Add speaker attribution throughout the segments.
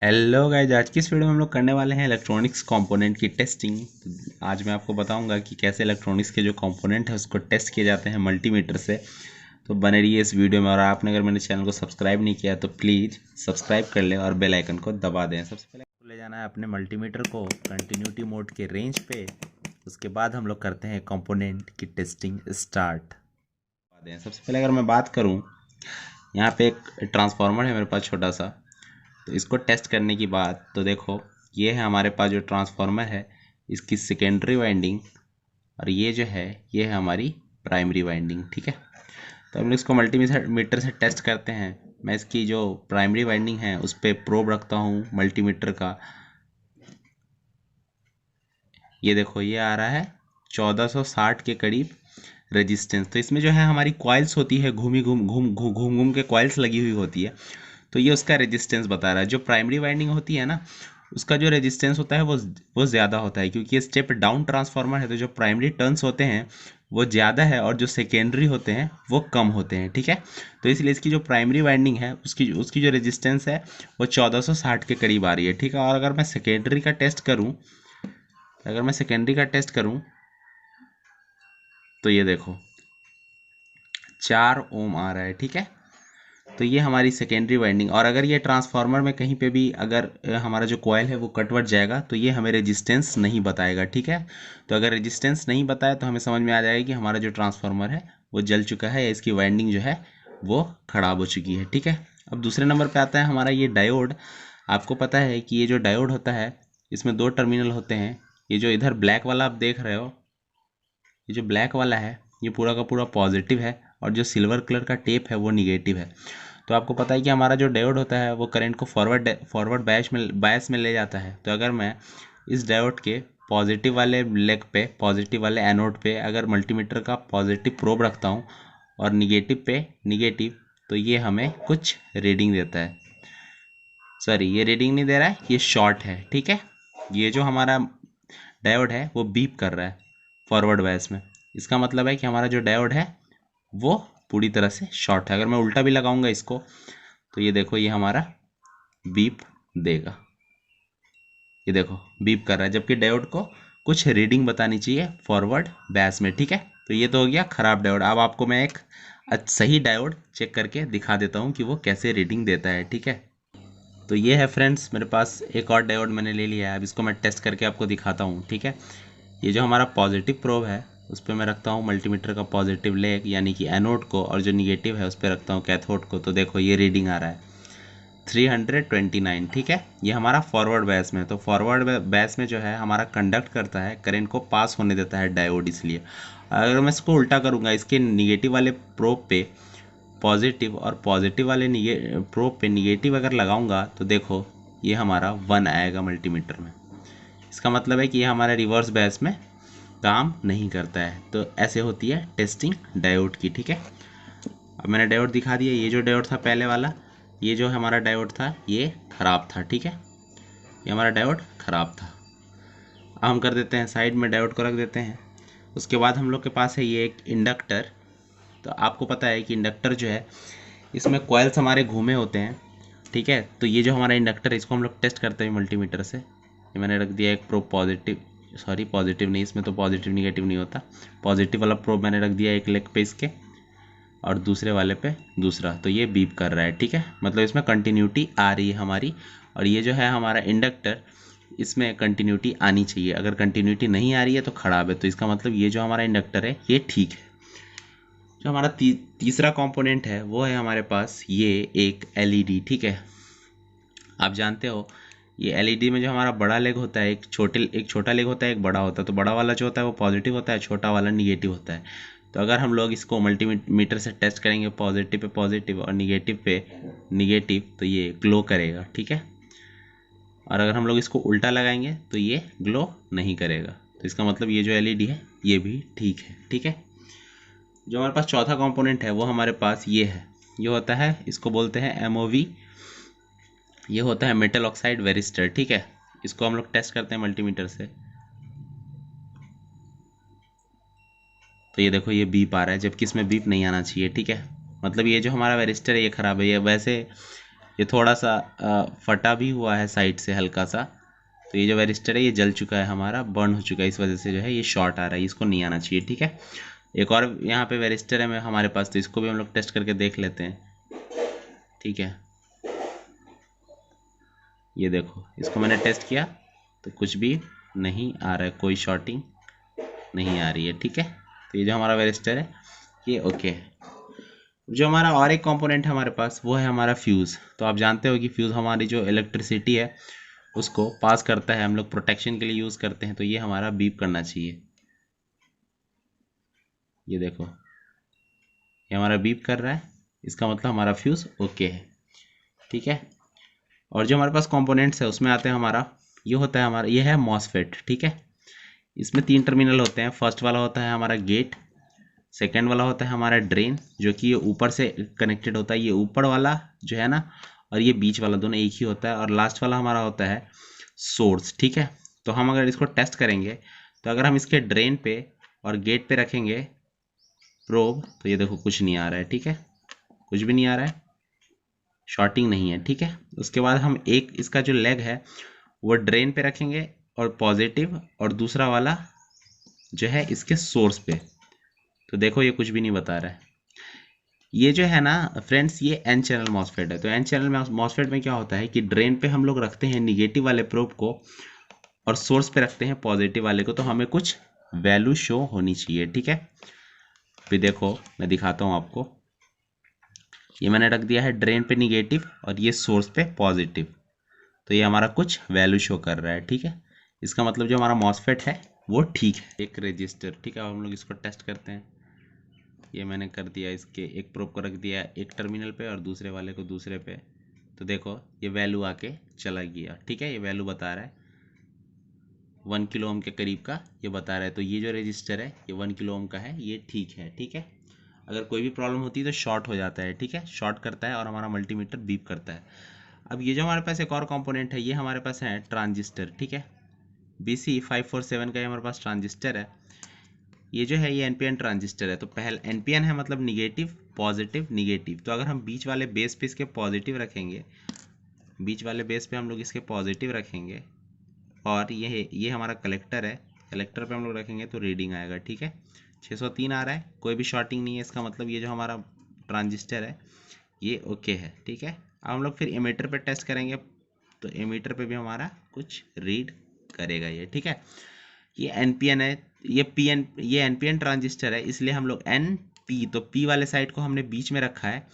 Speaker 1: Hello guys, आज की इस वीडियो में हम लोग करने वाले हैं इलेक्ट्रॉनिक्स कंपोनेंट की टेस्टिंग। आज मैं आपको बताऊंगा कि कैसे इलेक्ट्रॉनिक्स के जो कंपोनेंट है उसको टेस्ट किए जाते हैं मल्टीमीटर से। तो बने रहिए इस वीडियो में। और आपने अगर मेरे चैनल को सब्सक्राइब नहीं किया तो प्लीज़ सब्सक्राइब कर लें और बेल आइकन को दबा दें। सबसे पहले ले जाना है अपने मल्टीमीटर को कंटिन्यूटी मोड के रेंज पे। उसके बाद हम लोग करते हैं कंपोनेंट की टेस्टिंग स्टार्ट। सबसे पहले अगर मैं बात करूँ, यहाँ पे एक ट्रांसफार्मर है मेरे पास छोटा सा। तो इसको टेस्ट करने की बात तो देखो, ये है हमारे पास जो ट्रांसफार्मर है, इसकी सेकेंडरी वाइंडिंग, और ये जो है ये है हमारी प्राइमरी वाइंडिंग। ठीक है, तो हम लोग इसको मल्टीमीटर से टेस्ट करते हैं। मैं इसकी जो प्राइमरी वाइंडिंग है उस पर प्रोब रखता हूँ मल्टीमीटर का। ये देखो, ये आ रहा है 1460 के करीब रेजिस्टेंस। तो इसमें जो है हमारी कॉइल्स होती है, घूमी घूम घूम घूम घूम घूम के कॉइल्स लगी हुई होती है। तो ये उसका रेजिस्टेंस बता रहा है। जो प्राइमरी वाइंडिंग होती है ना, उसका जो रेजिस्टेंस होता है वो ज़्यादा होता है, क्योंकि ये स्टेप डाउन ट्रांसफार्मर है। तो जो प्राइमरी टर्न्स होते हैं वो ज़्यादा है और जो सेकेंडरी होते हैं वो कम होते हैं। ठीक है, तो इसलिए इसकी जो प्राइमरी वाइंडिंग है उसकी उसकी जो रेजिस्टेंस है वो 1460 के करीब आ रही है। ठीक है, और अगर मैं सेकेंडरी का टेस्ट करूं तो ये देखो 4 ओम आ रहा है। ठीक है, तो ये हमारी सेकेंडरी वाइंडिंग। और अगर ये ट्रांसफार्मर में कहीं पे भी अगर हमारा जो कॉयल है वो कटवट जाएगा तो ये हमें रेजिस्टेंस नहीं बताएगा। ठीक है, तो अगर रेजिस्टेंस नहीं बताए तो हमें समझ में आ जाएगा कि हमारा जो ट्रांसफार्मर है वो जल चुका है या इसकी वाइंडिंग जो है वो ख़राब हो चुकी है। ठीक है, अब दूसरे नंबर पे आता है हमारा ये डायोड। आपको पता है कि ये जो डायोड होता है इसमें दो टर्मिनल होते हैं। ये जो इधर ब्लैक वाला आप देख रहे हो, ये जो ब्लैक वाला है ये पूरा का पूरा पॉजिटिव है, और जो सिल्वर कलर का टेप है वो निगेटिव है। तो आपको पता है कि हमारा जो डायोड होता है वो करंट को फॉरवर्ड बायस में ले जाता है। तो अगर मैं इस डायोड के पॉजिटिव वाले लेग पे, पॉजिटिव वाले एनोड पे अगर मल्टीमीटर का पॉजिटिव प्रोब रखता हूँ और निगेटिव पे निगेटिव, तो ये हमें कुछ रीडिंग देता है। सॉरी, ये रीडिंग नहीं दे रहा है, ये शॉर्ट है। ठीक है, ये जो हमारा डायोड है वो बीप कर रहा है फॉरवर्ड बायस में। इसका मतलब है कि हमारा जो डायोड है वो पूरी तरह से शॉर्ट है। अगर मैं उल्टा भी लगाऊंगा इसको तो ये देखो, ये हमारा बीप देगा। ये देखो बीप कर रहा है, जबकि डायोड को कुछ रीडिंग बतानी चाहिए फॉरवर्ड बैस में। ठीक है, तो ये तो हो गया खराब डायोड। अब आपको मैं एक सही डायोड चेक करके दिखा देता हूँ कि वो कैसे रीडिंग देता है। ठीक है, तो ये है फ्रेंड्स, मेरे पास एक और डायोड मैंने ले लिया है। अब इसको मैं टेस्ट करके आपको दिखाता हूँ। ठीक है, ये जो हमारा पॉजिटिव प्रोब है उस पर मैं रखता हूँ मल्टीमीटर का पॉजिटिव लेग यानी कि एनोड को, और जो निगेटिव है उस पर रखता हूँ कैथोड को। तो देखो ये रीडिंग आ रहा है 329। ठीक है, ये हमारा फॉरवर्ड बैस में। तो फॉरवर्ड बैस में जो है हमारा कंडक्ट करता है, करंट को पास होने देता है डायोड, इसलिए। अगर मैं इसको उल्टा करूँगा, इसके निगेटिव वाले प्रोब पे पॉजिटिव और पॉजिटिव वाले प्रोब पे निगेटिव अगर लगाऊंगा तो देखो ये हमारा 1 आएगा मल्टीमीटर में। इसका मतलब है कि ये हमारे रिवर्स बैस में काम नहीं करता है। तो ऐसे होती है टेस्टिंग डायोड की। ठीक है, अब मैंने डायोड दिखा दिया। ये जो डायोड था पहले वाला, ये जो हमारा डायोड था ये ख़राब था। ठीक है, ये हमारा डायोड ख़राब था। अब हम कर देते हैं साइड में, डायोड को रख देते हैं। उसके बाद हम लोग के पास है ये एक इंडक्टर। तो आपको पता है कि इंडक्टर जो है इसमें कॉइल्स हमारे घूमे होते हैं। ठीक है, तो ये जो हमारा इंडक्टर है इसको हम लोग टेस्ट करते हैं मल्टीमीटर से। ये मैंने रख दिया एक प्रोब पॉजिटिव, सॉरी पॉजिटिव नहीं, इसमें तो पॉजिटिव निगेटिव नहीं होता। पॉजिटिव वाला प्रोब मैंने रख दिया एक लेग पे इसके, और दूसरे वाले पे दूसरा। तो ये बीप कर रहा है। ठीक है, मतलब इसमें कंटिन्यूटी आ रही है हमारी। और ये जो है हमारा इंडक्टर, इसमें कंटिन्यूटी आनी चाहिए। अगर कंटिन्यूटी नहीं आ रही है तो ख़राब है। तो इसका मतलब ये जो हमारा इंडक्टर है ये ठीक है। जो हमारा तीसरा कंपोनेंट है वो है हमारे पास ये एक एलईडी। ठीक है, आप जानते हो ये एलईडी में जो हमारा बड़ा लेग होता है, एक छोटा लेग होता है, एक बड़ा होता है। तो बड़ा वाला जो होता है वो पॉजिटिव होता है, छोटा वाला निगेटिव होता है। तो अगर हम लोग इसको मल्टीमीटर से टेस्ट करेंगे पॉजिटिव पे पॉजिटिव और निगेटिव पे निगेटिव, तो ये ग्लो करेगा। ठीक है, और अगर हम लोग इसको उल्टा लगाएंगे तो ये ग्लो नहीं करेगा। तो इसका मतलब ये जो एलईडी है ये भी ठीक है। ठीक है, जो हमारे पास चौथा कंपोनेंट है वो हमारे पास ये है। ये होता है, इसको बोलते हैं एमओवी। ये होता है मेटल ऑक्साइड वेरिस्टर। ठीक है, इसको हम लोग टेस्ट करते हैं मल्टीमीटर से। तो ये देखो ये बीप आ रहा है, जबकि इसमें बीप नहीं आना चाहिए। ठीक है, मतलब ये जो हमारा वेरिस्टर है ये ख़राब है। ये वैसे ये थोड़ा सा फटा भी हुआ है साइड से हल्का सा। तो ये जो वेरिस्टर है ये जल चुका है हमारा, बर्न हो चुका है, इस वजह से जो है ये शॉर्ट आ रहा है, इसको नहीं आना चाहिए। ठीक है, एक और यहाँ पे वेरिस्टर है हमारे पास, तो इसको भी हम लोग टेस्ट करके देख लेते हैं। ठीक है, ये देखो इसको मैंने टेस्ट किया तो कुछ भी नहीं आ रहा है, कोई शॉर्टिंग नहीं आ रही है। ठीक है, तो ये जो हमारा वेरिस्टर है ये ओके है। जो हमारा और एक कंपोनेंट है हमारे पास वो है हमारा फ्यूज़। तो आप जानते हो कि फ्यूज़ हमारी जो इलेक्ट्रिसिटी है उसको पास करता है, हम लोग प्रोटेक्शन के लिए यूज़ करते हैं। तो ये हमारा बीप करना चाहिए, ये देखो ये हमारा बीप कर रहा है, इसका मतलब हमारा फ्यूज़ ओके है। ठीक है, और जो हमारे पास कंपोनेंट्स है उसमें आते हैं हमारा, ये होता है हमारा, ये है मॉसफेट। ठीक है, इसमें 3 टर्मिनल होते हैं। फर्स्ट वाला होता है हमारा गेट, सेकेंड वाला होता है हमारा ड्रेन जो कि ये ऊपर से कनेक्टेड होता है, ये ऊपर वाला जो है ना, और ये बीच वाला दोनों एक ही होता है, और लास्ट वाला हमारा होता है सोर्स। ठीक है, तो हम अगर इसको टेस्ट करेंगे तो अगर हम इसके ड्रेन पे और गेट पे रखेंगे प्रोब, तो ये देखो कुछ नहीं आ रहा है। ठीक है, कुछ भी नहीं आ रहा है, शॉर्टिंग नहीं है। ठीक है, उसके बाद हम एक इसका जो लेग है वो ड्रेन पे रखेंगे और पॉजिटिव, और दूसरा वाला जो है इसके सोर्स पे, तो देखो ये कुछ भी नहीं बता रहा है। ये जो है ना फ्रेंड्स, ये एन चैनल मॉसफेट है। तो एन चैनल मॉसफेट में क्या होता है कि ड्रेन पे हम लोग रखते हैं निगेटिव वाले प्रोब को और सोर्स पे रखते हैं पॉजिटिव वाले को, तो हमें कुछ वैल्यू शो होनी चाहिए। ठीक है, फिर देखो मैं दिखाता हूँ आपको, ये मैंने रख दिया है ड्रेन पे निगेटिव और ये सोर्स पे पॉजिटिव, तो ये हमारा कुछ वैल्यू शो कर रहा है। ठीक है, इसका मतलब जो हमारा मॉसफेट है वो ठीक है। एक रजिस्टर, ठीक है, अब हम लोग इसको टेस्ट करते हैं। ये मैंने कर दिया, इसके एक प्रोब को रख दिया एक टर्मिनल पे और दूसरे वाले को दूसरे पे, तो देखो ये वैल्यू आके चला गया। ठीक है, ये वैल्यू बता रहा है 1 किलो ओम के करीब का ये बता रहा है। तो ये जो रजिस्टर है ये 1 किलो ओम का है, ये ठीक है। ठीक है, अगर कोई भी प्रॉब्लम होती है तो शॉर्ट हो जाता है। ठीक है, शॉर्ट करता है और हमारा मल्टीमीटर बीप करता है। अब ये जो हमारे पास एक और कंपोनेंट है, ये हमारे पास है ट्रांजिस्टर। ठीक है, BC547 का ये हमारे पास ट्रांजिस्टर है। ये जो है ये एनपीएन ट्रांजिस्टर है। तो पहले एनपीएन है मतलब निगेटिव पॉजिटिव निगेटिव, तो अगर हम बीच वाले बेस पे इसके पॉजिटिव रखेंगे, बीच वाले बेस पे हम लोग इसके पॉजिटिव रखेंगे, और ये हमारा कलेक्टर है, कलेक्टर पे हम लोग रखेंगे तो रीडिंग आएगा। ठीक है, 603 आ रहा है, कोई भी शॉर्टिंग नहीं है, इसका मतलब ये जो हमारा ट्रांजिस्टर है ये ओके है। ठीक है, अब हम लोग फिर एमीटर पे टेस्ट करेंगे, तो एमीटर पे भी हमारा कुछ रीड करेगा ये। ठीक है, ये एनपीएन है, ये एनपीएन ट्रांजिस्टर है, इसलिए हम लोग एन पी, तो पी वाले साइड को हमने बीच में रखा है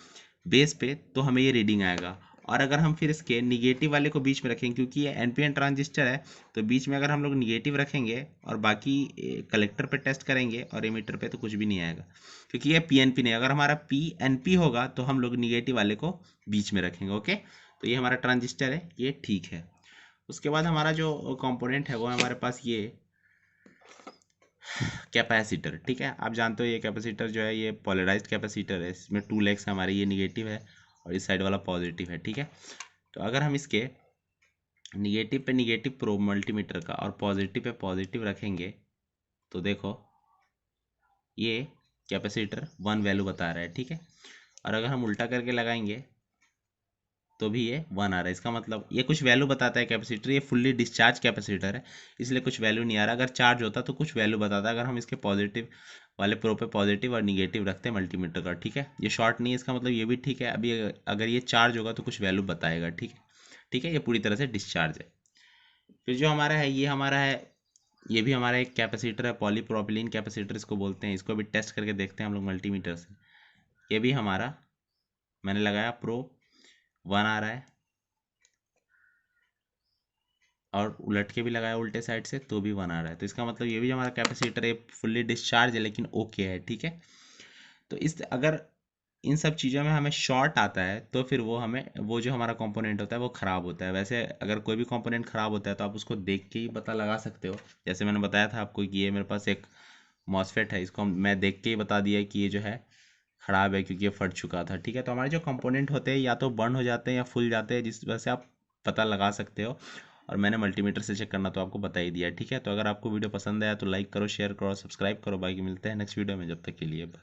Speaker 1: बेस पे, तो हमें ये रीडिंग आएगा। और अगर हम फिर इसके निगेटिव वाले को बीच में रखेंगे, क्योंकि ये एनपीएन ट्रांजिस्टर है, तो बीच में अगर हम लोग निगेटिव रखेंगे और बाकी कलेक्टर पे टेस्ट करेंगे और एमीटर पे, तो कुछ भी नहीं आएगा, क्योंकि ये पीएनपी नहीं। अगर हमारा पीएनपी होगा तो हम लोग निगेटिव वाले को बीच में रखेंगे। ओके, तो ये हमारा ट्रांजिस्टर है, ये ठीक है। उसके बाद हमारा जो कंपोनेंट है वो हमारे पास ये कैपेसिटर। ठीक है, आप जानते हो ये कैपेसिटर जो है ये पोलराइज्ड कैपेसिटर है, इसमें 2 लेग्स है हमारे, ये निगेटिव है और इस साइड वाला पॉजिटिव है। ठीक है, तो अगर हम इसके निगेटिव पे निगेटिव प्रोब मल्टीमीटर का और पॉजिटिव पे पॉजिटिव रखेंगे, तो देखो ये कैपेसिटर 1 वैल्यू बता रहा है। ठीक है, और अगर हम उल्टा करके लगाएंगे तो भी ये 1 आ रहा है, इसका मतलब ये कुछ वैल्यू बताता है कैपेसिटर। ये फुल्ली डिस्चार्ज कैपेसिटर है, इसलिए कुछ वैल्यू नहीं आ रहा। अगर चार्ज होता तो कुछ वैल्यू बताता, अगर हम इसके पॉजिटिव वाले प्रो पे पॉजिटिव और निगेटिव रखते हैं मल्टीमीटर का। ठीक है, ये शॉर्ट नहीं है, इसका मतलब ये भी ठीक है। अभी अगर ये चार्ज होगा तो कुछ वैल्यू बताएगा। ठीक है, ठीक है, ये पूरी तरह से डिस्चार्ज है। फिर जो हमारा है ये हमारा है, ये भी हमारा एक कैपेसिटर है, पॉलीप्रोपिलीन कैपेसिटर इसको बोलते हैं। इसको भी टेस्ट करके देखते हैं हम लोग मल्टीमीटर से। ये भी हमारा मैंने लगाया प्रो 1 आ रहा है, और उलट के भी लगाया उल्टे साइड से तो भी 1 आ रहा है। तो इसका मतलब ये भी जो हमारा कैपेसिटर है फुल्ली डिस्चार्ज है, लेकिन ओके है। ठीक है, तो इस अगर इन सब चीज़ों में हमें शॉर्ट आता है तो फिर वो हमें वो जो हमारा कंपोनेंट होता है वो ख़राब होता है। वैसे अगर कोई भी कंपोनेंट ख़राब होता है तो आप उसको देख के ही पता लगा सकते हो। जैसे मैंने बताया था आपको कि ये मेरे पास एक मॉसफेट है, इसको मैं देख के ही बता दिया कि ये जो है ख़राब है क्योंकि ये फट चुका था। ठीक है, तो हमारे जो कंपोनेंट होते हैं या तो बर्न हो जाते हैं या फूल जाते हैं, जिस वजह से आप पता लगा सकते हो। और मैंने मल्टीमीटर से चेक करना तो आपको बता ही दिया। ठीक है, तो अगर आपको वीडियो पसंद आया तो लाइक करो, शेयर करो, सब्सक्राइब करो। बाकी मिलते हैं नेक्स्ट वीडियो में, जब तक के लिए बाय।